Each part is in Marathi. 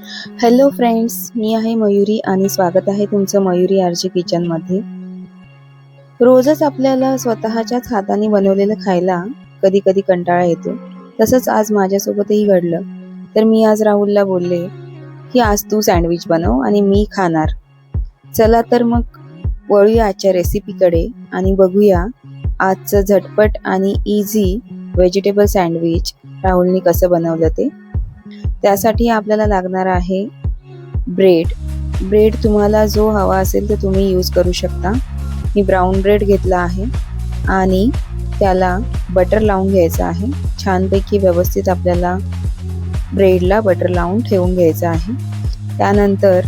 हॅलो फ्रेंड्स, मी आहे मयुरी आणि स्वागत आहे तुमचं मयुरी आरजे किचनमध्ये. रोजच आपल्याला स्वतःच्याच हाताने बनवलेलं खायला कधी कधी कंटाळा येतो. तसंच आज माझ्यासोबतही घडलं. तर मी आज राहुलला बोलले की आज तू सँडविच बनव आणि मी खाणार. चला तर मग वळूया आजच्या रेसिपीकडे आणि बघूया आजचं झटपट आणि इझी व्हेजिटेबल सँडविच राहुलनी कसं बनवलं ते. त्यासाठी आपल्याला लागणार आहे ब्रेड तुम्हाला जो हवा असेल तर तुम्ही यूज करू शकता. मी ब्राऊन ब्रेड घेतला आहे आणि त्याला बटर लावून घ्यायचं आहे. छानपैकी व्यवस्थित आपल्याला ब्रेडला बटर लावून ठेवून घ्यायचं आहे. त्यानंतर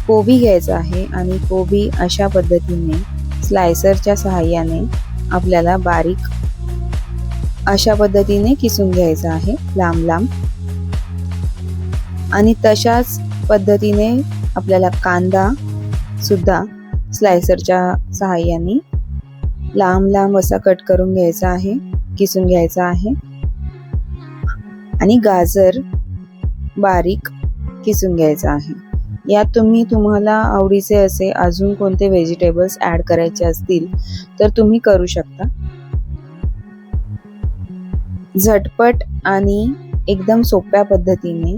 कोबी घ्यायचा आहे आणि कोबी अशा पद्धतीने स्लायसरच्या सहाय्याने आपल्याला बारीक अशा पद्धतीने किसून घ्यायचं आहे, लांब लांब. आणि तशाच पद्धतीने आपल्याला कांदा सुद्धा स्लायसरच्या सहाय्याने लांब लांब असा कट करून घ्यायचा आहे, किसून घ्यायचा आहे. आणि गाजर बारीक किसून घ्यायचा आहे. यात तुम्हाला आवडीचे असे अजून कोणते व्हेजिटेबल्स ॲड करायचे असतील तर तुम्ही करू शकता. झटपट आणि एकदम सोप्या पद्धतीने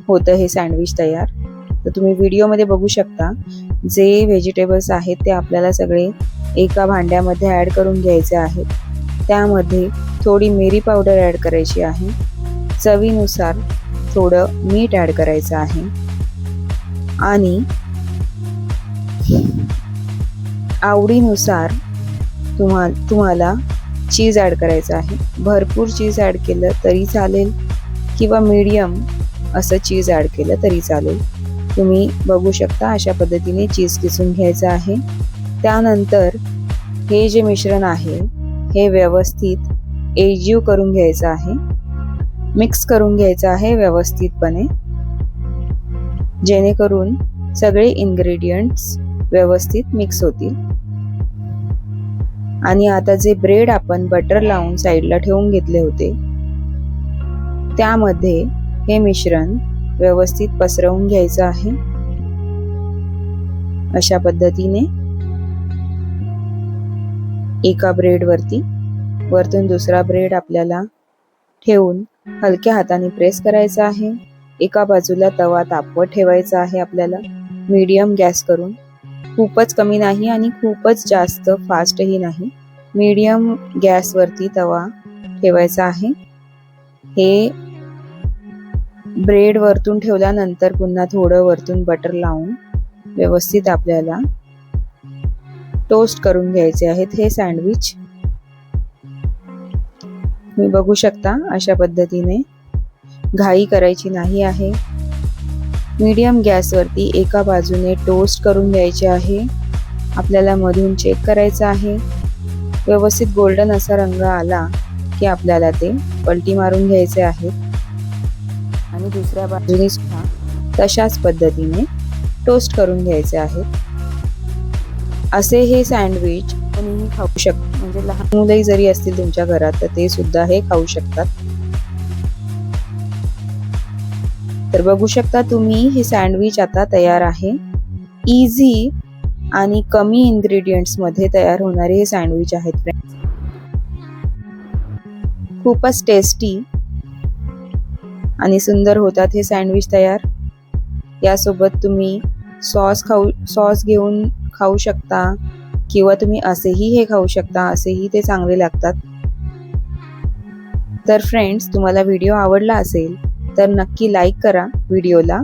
होतं हे सँडविच तयार. तर तुम्ही व्हिडिओमध्ये बघू शकता. जे व्हेजिटेबल्स आहेत ते आपल्याला सगळे एका भांड्यामध्ये ॲड करून घ्यायचे आहेत. त्यामध्ये थोडी मिरी पावडर ॲड करायची आहे. चवीनुसार थोडं मीठ ॲड करायचं आहे आणि आवडीनुसार तुम्हाला चीज ॲड करायचं आहे. भरपूर चीज ॲड केलं तरी चालेल किंवा मीडियम असं चीज ॲड केलं तरी चालेल. तुम्ही बघू शकता अशा पद्धतीने चीज किसून घ्यायचं आहे. त्यानंतर हे जे मिश्रण आहे हे व्यवस्थित एकजीव करून घ्यायचं आहे, मिक्स करून घ्यायचं आहे व्यवस्थितपणे, जेणेकरून सगळे इन्ग्रेडियंट्स व्यवस्थित मिक्स होतील. आणि आता जे ब्रेड आपण बटर लावून साईडला ठेवून घेतले होते त्यामध्ये हे मिश्रण व्यवस्थित पसरवून घ्यायचं आहे. अशा पद्धतीने एका ब्रेडवरती वरतून दुसरा ब्रेड आपल्याला ठेवून हलक्या हाताने प्रेस करायचा आहे. एका बाजूला तवा तापवत ठेवायचा आहे आपल्याला, मीडियम गॅस करून. खूपच कमी नाही आणि खूपच जास्त फास्टही नाही, मीडियम गॅसवरती तवा ठेवायचा आहे. हे ब्रेड वरतून ठेवल्यानंतर पुन्हा थोडं वरतून बटर लावून व्यवस्थित आपल्याला टोस्ट करून घ्यायचे आहेत हे सँडविच. तुम्ही बघू शकता अशा पद्धतीने घाई करायची नाही आहे. मीडियम गॅसवरती एका बाजूने टोस्ट करून घ्यायचे आहे. आपल्याला मधून चेक करायचं आहे. व्यवस्थित गोल्डन असा रंग आला की आपल्याला ते पलटी मारून घ्यायचे आहे आणि दुसऱ्या बाजूने सुद्धा तशाच पद्धतीने टोस्ट करून घ्यायचे आहेत. असे हे सँडविच कोणीही खाऊ शकतो, म्हणजे लहान मुलंही जरी असतील तुमच्या घरात तर ते सुद्धा हे खाऊ शकतात. तर बघू शकता तुम्ही हे सँडविच आता तयार आहे. इझी आणि कमी इन्ग्रेडियंट्स मध्ये तयार होणारे हे सँडविच आहेत फ्रेंड्स. खूपच टेस्टी आणि सुंदर होतात हे सँडविच तयार. यासोबत तुम्ही सॉस घेऊन खाऊ शकता किंवा तुम्ही असेही हे खाऊ शकता, असेही ते चांगले लागतात. तर फ्रेंड्स, तुम्हाला व्हिडिओ आवडला असेल तर नक्की लाईक करा व्हिडिओला,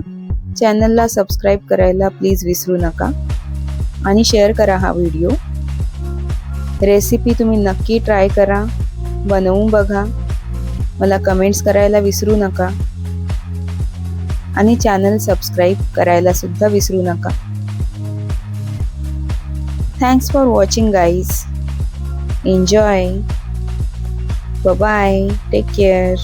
चॅनलला सबस्क्राईब करायला प्लीज विसरू नका आणि शेअर करा हा व्हिडिओ. रेसिपी तुम्ही नक्की ट्राय करा, बनवून बघा, मला कमेंट्स करायला विसरू नका आणि चॅनल सबस्क्राईब करायला सुद्धा विसरू नका. Thanks for watching guys. Enjoy. Bye. Take care.